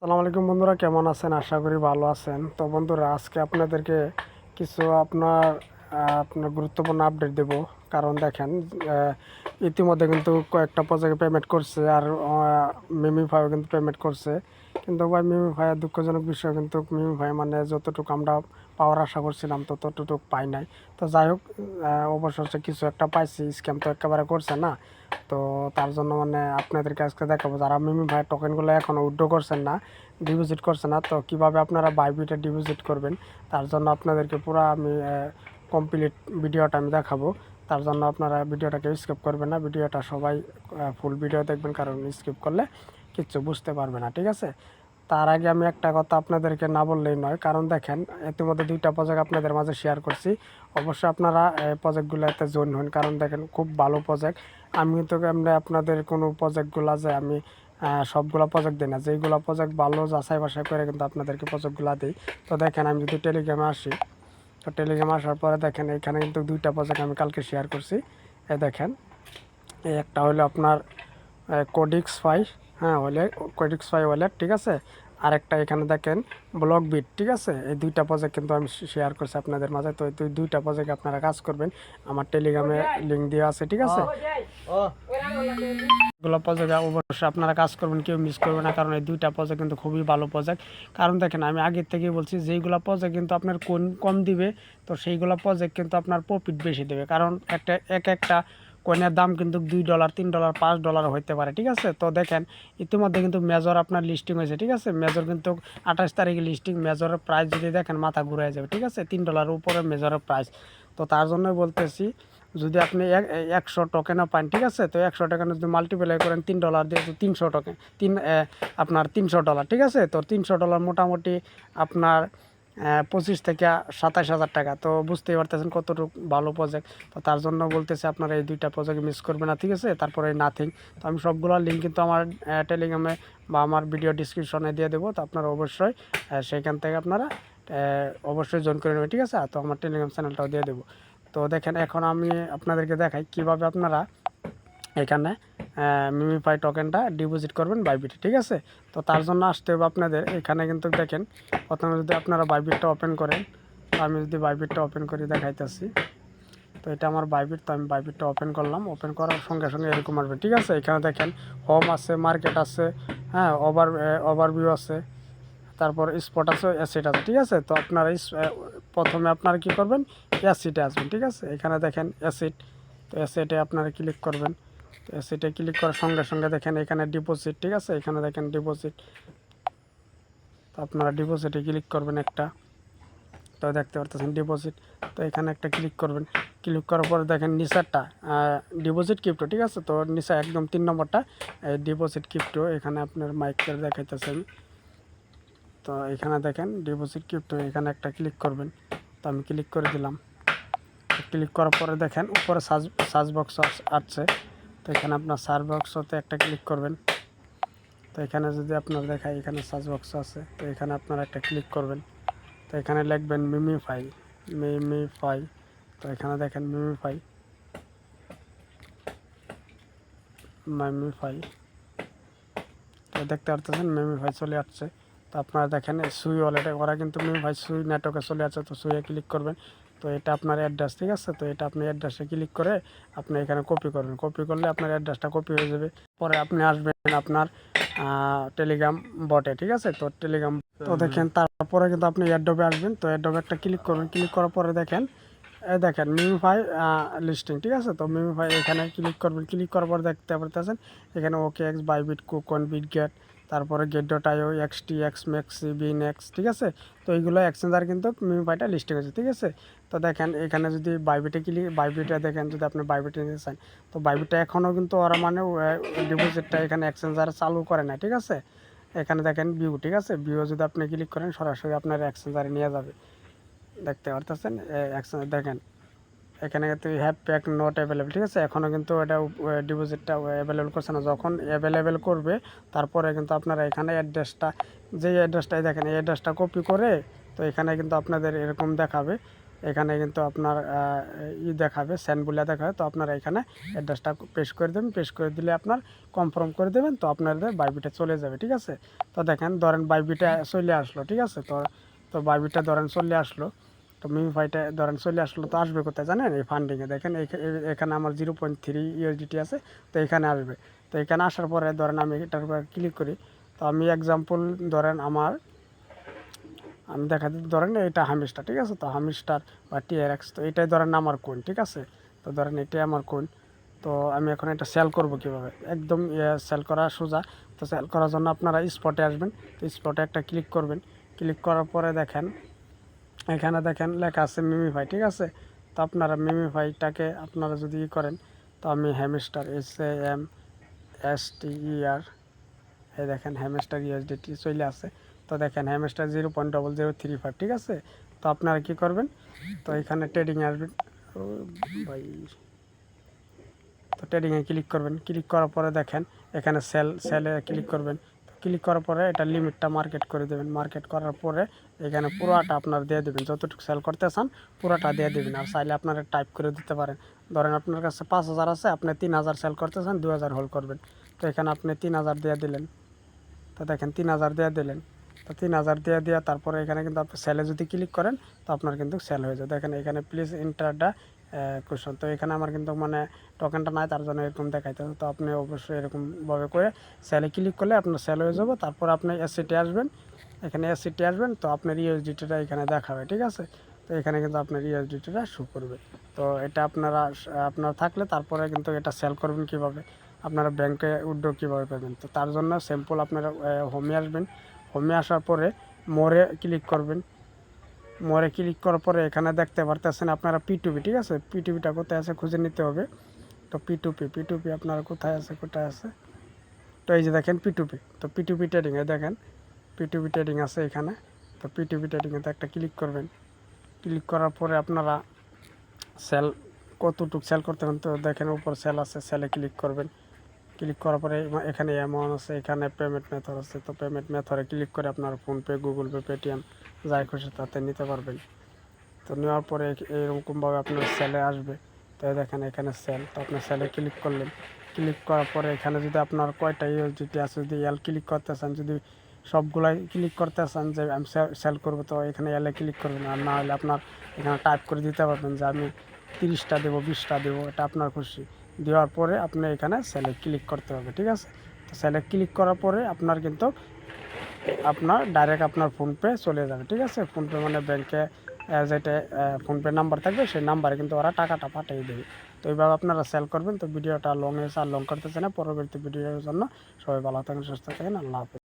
আসসালামু আলাইকুম বন্ধুরা, কেমন আছেন? আশা করি ভালো আছেন। তো বন্ধুরা, আজকে আপনাদেরকে কিছু আপনার গুরুত্বপূর্ণ আপডেট দেব। কারণ দেখেন, আহ, ইতিমধ্যে কিন্তু কয়েকটা প্রজেক্টে পেমেন্ট করছে, আর মিমি ভাইও কিন্তু পেমেন্ট করছে। কিন্তু ভাই, মিমি ভাইয়ের দুঃখজনক বিষয়, কিন্তু মিমি ভাই মানে যতটুকু আমরা পাওয়ার আশা করছিলাম ততটুকু পাই নাই। তো যাই হোক, অবশেষে কিছু একটা পাইছি। স্ক্যাম তো একেবারে করছে না। তো তার জন্য মানে আপনাদেরকে আজকে দেখাবো, যারা মিমি ভাইয়ের টোকেনগুলো এখনও উইথড্র করছেন না, ডিপোজিট করছে না, তো কিভাবে আপনারা বাইবিটে ডিপোজিট করবেন তার জন্য আপনাদেরকে পুরো আমি কমপ্লিট ভিডিওটা আমি দেখাবো। তার জন্য আপনারা ভিডিওটাকে স্কিপ করবেন না, ভিডিওটা সবাই ফুল ভিডিও দেখবেন, কারণ স্কিপ করলে কিচ্ছু বুঝতে পারবে না, ঠিক আছে? তার আগে আমি একটা কথা আপনাদেরকে না বললেই নয়, কারণ দেখেন, ইতিমধ্যে দুইটা প্রজেক্ট আপনাদের মাঝে শেয়ার করছি। অবশ্যই আপনারা প্রজেক্টগুলোতে জয়েন হন, কারণ দেখেন খুব ভালো প্রজেক্ট। আমি কিন্তু এমনি আপনাদের কোনো প্রজেক্টগুলো যে আমি সবগুলো প্রজেক্ট দিই না, যেইগুলো প্রজেক্ট ভালো যাচাই বাছাই করে কিন্তু আপনাদেরকে প্রজেক্টগুলো দিই। তো দেখেন, আমি যদি টেলিগ্রামে আসি, তো টেলিগ্রামে আসার পরে দেখেন এখানে কিন্তু দুইটা প্রজেক্ট আমি কালকে শেয়ার করছি। এই দেখেন, এই একটা হলো আপনার কোডিক্স ফাই, হ্যাঁ কোডিক্স ফাই ওয়ালেট, ঠিক আছে? আরেকটা এখানে দেখেন ব্লক বিট, ঠিক আছে? এই দুইটা প্রজেক্ট কিন্তু আমি শেয়ার করছি আপনাদের মাঝে। তো এই দুইটা প্রজেক্ট আপনারা কাজ করবেন, আমার টেলিগ্রামে লিঙ্ক দেওয়া আছে, ঠিক আছে? এগুলো প্রজেক্ট অবশ্যই আপনারা কাজ করবেন, কেউ মিস করবে না, কারণ এই দুইটা প্রজেক্ট কিন্তু খুবই ভালো প্রজেক্ট। কারণ দেখেন, আমি আগের থেকেই বলছি, যেইগুলো প্রজেক্ট কিন্তু আপনার কোন কম দিবে, তো সেইগুলো প্রজেক্ট কিন্তু আপনার প্রফিট বেশি দেবে। কারণ একটা কয়েনের দাম কিন্তু $2, $3, $5 হইতে পারে, ঠিক আছে? তো দেখেন, ইতিমধ্যে কিন্তু মেজর আপনার লিস্টিং হয়েছে, ঠিক আছে? মেজর কিন্তু 28 তারিখে লিস্টিং। মেজরের প্রাইস যদি দেখেন, মাথা ঘুরে যাবে, ঠিক আছে? $3 উপরে মেজরের প্রাইস। তো তার জন্যই বলতেছি, যদি আপনি 100 টোকেনও পান, ঠিক আছে? তো 100 টোকেন যদি মাল্টিপ্লাই করেন $3 দিয়ে, তো 300 টোকেন আপনার $300, ঠিক আছে? তো $300 মোটামুটি আপনার 25 থেকে 27 হাজার টাকা। তো বুঝতেই পারতেছেন কতটুকু ভালো প্রজেক্ট। তো তার জন্য বলতেছি, আপনারা এই দুইটা প্রজেক্ট মিস করবে না, ঠিক আছে? তারপরে নাথিং। তো আমি সবগুলো লিঙ্ক কিন্তু আমার টেলিগ্রামে বা আমার ভিডিও ডিসক্রিপশনে দিয়ে দেবো। তো আপনারা অবশ্যই সেইখান থেকে আপনারা অবশ্যই জয়েন করে নেবেন, ঠিক আছে? তো আমার টেলিগ্রাম চ্যানেলটাও দিয়ে দেবো। তো দেখেন, এখন আমি আপনাদেরকে দেখাই কিভাবে আপনারা এখানে মিমিফাই টোকেনটা ডিপোজিট করবেন বাইবিটে, ঠিক আছে? তো তার জন্য আসতে হবে আপনাদের এখানে। কিন্তু দেখেন, প্রথমে যদি আপনারা বাইবিটটা ওপেন করেন, তো আমি যদি বাইবিটটা ওপেন করি দেখাইতেছি। তো এটা আমার বাইবিট। তো আমি বাইবিটটা ওপেন করলাম। ওপেন করার সঙ্গে সঙ্গে এরকম আসবে, ঠিক আছে? এখানে দেখেন হোম আছে, মার্কেট আছে, হ্যাঁ, ওভারভিউ আছে, তারপর স্পট আছে, অ্যাসেট আছে, ঠিক আছে? তো আপনারা প্রথমে আপনারা কী করবেন, অ্যাসেটে আসবেন, ঠিক আছে? এখানে দেখেন অ্যাসেট। তো অ্যাসেটে আপনারা ক্লিক করবেন। তো অ্যাসেটে ক্লিক করার সঙ্গে সঙ্গে দেখেন এখানে ডিপোজিট, ঠিক আছে? এখানে দেখেন ডিপোজিট। তো আপনারা ডিপোজিটে ক্লিক করবেন একটা। তো দেখতে পারতেছেন ডিপোজিট। তো এখানে একটা ক্লিক করবেন। ক্লিক করার পরে দেখেন নিচারটা ডিপোজিট ক্রিপ্টো, ঠিক আছে? তো নিচা একদম 3 নম্বরটা ডিপোজিট ক্রিপ্টো। এখানে আপনার মাইকের দেখাইতেছে আমি। তো এখানে দেখেন ডিপোজিট ক্রিপ্টো, এখানে একটা ক্লিক করবেন। তো আমি ক্লিক করে দিলাম। ক্লিক করার পরে দেখেন উপরে সার্চ বক্স আসছে। তো এখানে আপনার সার্চ বক্সতে একটা ক্লিক করবেন। তো এখানে যদি আপনার দেখায়, এখানে সার্চ বক্স আছে। তো এখানে আপনারা একটা ক্লিক করবেন। তো এখানে লিখবেন মিমিফাই, মিমিফাই। তো এখানে দেখেন মিমিফাই, মিমিফাই। তো দেখতে পারতেছেন মিমিফাই চলে আসছে। তো আপনারা দেখেন সুই ওয়ালেটে ওরা কিন্তু মিমিফাই সুই নেটওয়ার্কে চলে আসছে। তো সুইয়ে ক্লিক করবেন। তো এটা আপনার অ্যাড্রেস, ঠিক আছে? তো এটা আপনি অ্যাড্রেসে ক্লিক করে আপনি এখানে কপি করবেন। কপি করলে আপনার অ্যাড্রেসটা কপি হয়ে যাবে। পরে আপনি আসবেন আপনার টেলিগ্রাম বটে, ঠিক আছে? তো টেলিগ্রাম, তো দেখেন তারপরে কিন্তু আপনি অ্যাডোবে আসবেন। তো অ্যাডোবে একটা ক্লিক করবেন। ক্লিক করার পরে দেখেন দেখেন মিমিফাই লিস্টিং, ঠিক আছে? তো মিমিফাই এখানে ক্লিক করবেন। ক্লিক করার পর দেখতে পারতেছেন এখানে ওকে এক্স, বাইবিট, কুকন, বিটগেট, তারপরে গেট.io, এক্সটি, এক্সমেক্সি, বিনেক্স, ঠিক আছে? তো এইগুলো এক্সচেঞ্জার কিন্তু মিমিফাইটা লিস্টিং হয়েছে, ঠিক আছে? তো দেখেন এখানে যদি বাইবিটে দেখেন, যদি আপনি বাইবিটে নিতে চান, তো বাইবিটটা এখনও কিন্তু ওরা মানে ডিপোজিটটা এখানে এক্সচেঞ্জার চালু করে না, ঠিক আছে? এখানে দেখেন ভিউ, ঠিক আছে? ভিউ যদি আপনি ক্লিক করেন, সরাসরি আপনার এক্সচেঞ্জারে নিয়ে যাবে। দেখতে পারতেছেন এক্সচেঞ্জ দেখেন এখানে কিন্তু হ্যাভ প্যাক নট অ্যাভেলেবেল, ঠিক আছে? এখনও কিন্তু এটা ডিপোজিটটা অ্যাভেলেবেল করছে না। যখন অ্যাভেলেবেল করবে তারপরে কিন্তু আপনারা এখানে অ্যাড্রেসটা, যেই অ্যাড্রেসটাই দেখেন এই অ্যাড্রেসটা কপি করে, তো এখানে কিন্তু আপনাদের এরকম দেখাবে এখানে কিন্তু আপনার দেখাবে সেন্ড বলে দেখাবে। তো আপনারা এখানে অ্যাড্রেসটা পেস্ট করে দেবেন, পেস্ট করে দিলে আপনার কনফার্ম করে দেবেন, তো আপনাদের বাইবিটে চলে যাবে। ঠিক আছে, তো দেখেন ধরেন বাইবিটে চলে আসলো। ঠিক আছে, তো বাইবিটে ধরেন চলে আসলো, তো মিমিফাইটা ধরেন চলে আসলো। তো আসবে কোথায় জানেন? এই ফান্ডিংয়ে দেখেন এখানে আমার 0.3 ইউএসডিটি আছে, তো এখানে আসবে। তো এখানে আসার পরে ধরেন আমি এটার উপর ক্লিক করি। তো আমি এক্সাম্পল ধরেন আমি দেখা দিই, ধরেন এটা হামিস্টার। ঠিক আছে, তো হামিস্টার বা টিআরএক্স, তো এটাই ধরেন আমার কোন। ঠিক আছে, তো ধরেন এটাই আমার কোন। তো আমি এখন এটা সেল করব কিভাবে? একদম সেল করা সোজা। তো সেল করার জন্য আপনারা স্পটে আসবেন, তো স্পটে একটা ক্লিক করবেন। ক্লিক করার পরে দেখেন এখানে দেখেন লেখা আছে মিমিফাই। ঠিক আছে, তো আপনারা মিমিফাইটাকে আপনারা যদি করেন, তো আমি হ্যামস্টার SAMSTER, এই দেখেন হ্যামস্টার ইউএসডিটি চলে আসে। তো দেখেন হ্যামস্টার 0.0035। ঠিক আছে, তো আপনারা কি করবেন? তো এখানে ট্রেডিংয়ে আসবেন। ও ভাই, তো ট্রেডিংয়ে ক্লিক করবেন। ক্লিক করার পরে দেখেন এখানে সেলে ক্লিক করবেন। ক্লিক করার পরে এটা লিমিটটা মার্কেট করে দেবেন। মার্কেট করার পরে এখানে পুরোটা আপনার দিয়ে দেবেন, যতটুকু সেল করতে চান পুরোটা দিয়ে দেবেন। আর চাইলে আপনারা টাইপ করে দিতে পারেন। ধরেন আপনার কাছে 5,000 আছে, আপনি 3,000 সেল করতে চান, 2,000 হোল্ড করবেন। তো এখানে আপনি 3,000 দিয়ে দিলেন। তো দেখেন 3,000 দিয়ে দিলেন। তো 3,000 দিয়ে তারপরে এখানে কিন্তু আপনি সেলে যদি ক্লিক করেন, তো আপনার কিন্তু সেল হয়ে যায়। দেখেন এখানে প্লিজ এন্টার দ্য কোশ্চেন। তো এখানে আমার কিন্তু মানে টোকেনটা নাই, তার জন্য এরকম দেখাইতে হবে। তো আপনি অবশ্যই এরকমভাবে করে সেলে ক্লিক করলে আপনার সেল হয়ে যাবে। তারপর আপনি এসসিটি আসবেন, এখানে এসসিটি আসবেন, তো আপনার ইউএসডিটিটা এখানে দেখাবে। ঠিক আছে, তো এখানে কিন্তু আপনার ইউএসডিটিটা শো করবে। তো এটা আপনার থাকলে তারপরে কিন্তু এটা সেল করবেন কিভাবে, আপনারা ব্যাংকে উইথড্র কীভাবে পাবেন। তো তার জন্য সিম্পল আপনারা হোমে আসবেন। হোমে আসার পরে মোরে ক্লিক করবেন। মোরে ক্লিক করার পরে এখানে দেখতে পারতেছেন আপনারা P2P। ঠিক আছে, P2Pটা কোথায় আছে খুঁজে নিতে হবে। তো P2P আপনারা কোথায় আছে। তো এই যে দেখেন P2P, তো P2P ট্রেডিংয়ে দেখেন P2P ট্রেডিং আছে এখানে। তো P2P ট্রেডিংয়েতে একটা ক্লিক করবেন। ক্লিক করার পরে আপনারা সেল কতটুকু সেল করতে পারেন, তো দেখেন উপর সেল আছে, সেলে ক্লিক করবেন। ক্লিক করার পরে এখানে অ্যামাউন্ট আছে, এখানে পেমেন্ট মেথড আছে। তো পেমেন্ট মেথডে ক্লিক করে আপনার ফোনপে, গুগল পে, পেটিএম যাই খুশি তাতে নিতে পারবেন। তো নেওয়ার পরে এরকমভাবে আপনার সেলে আসবে। তো দেখেন এখানে সেল, তো আপনি সেলে ক্লিক করলেন। ক্লিক করার পরে এখানে যদি আপনার কয়টা ইউএসডিটি আছে, যদি এল ক্লিক করতে চান, যদি সবগুলাই ক্লিক করতে চান যে আমি সেল করবো, তো এখানে এলে ক্লিক করবেন। আর না হলে আপনার এখানে টাইপ করে দিতে পারবেন যে আমি 30টা দেবো, 20টা দেবো, এটা আপনার খুশি। দেওয়ার পরে আপনি এখানে সেলে ক্লিক করতে হবে। ঠিক আছে, তো সেলে ক্লিক করার পরে আপনার কিন্তু আপনার ডাইরেক্ট আপনার ফোনপে চলে যাবে। ঠিক আছে, ফোনপে মানে ব্যাংকে যেটা ফোনপে নাম্বার থাকবে সেই নাম্বারে কিন্তু ওরা টাকাটা পাঠিয়ে দেবে। তো এইভাবে আপনারা সেল করবেন। তো ভিডিওটা লং হয়েছে, আর লং করতেছে না। পরবর্তী ভিডিওর জন্য সবাই ভালো থাকেন, সুস্থ থাকেন, আল্লাহ হাফেজ।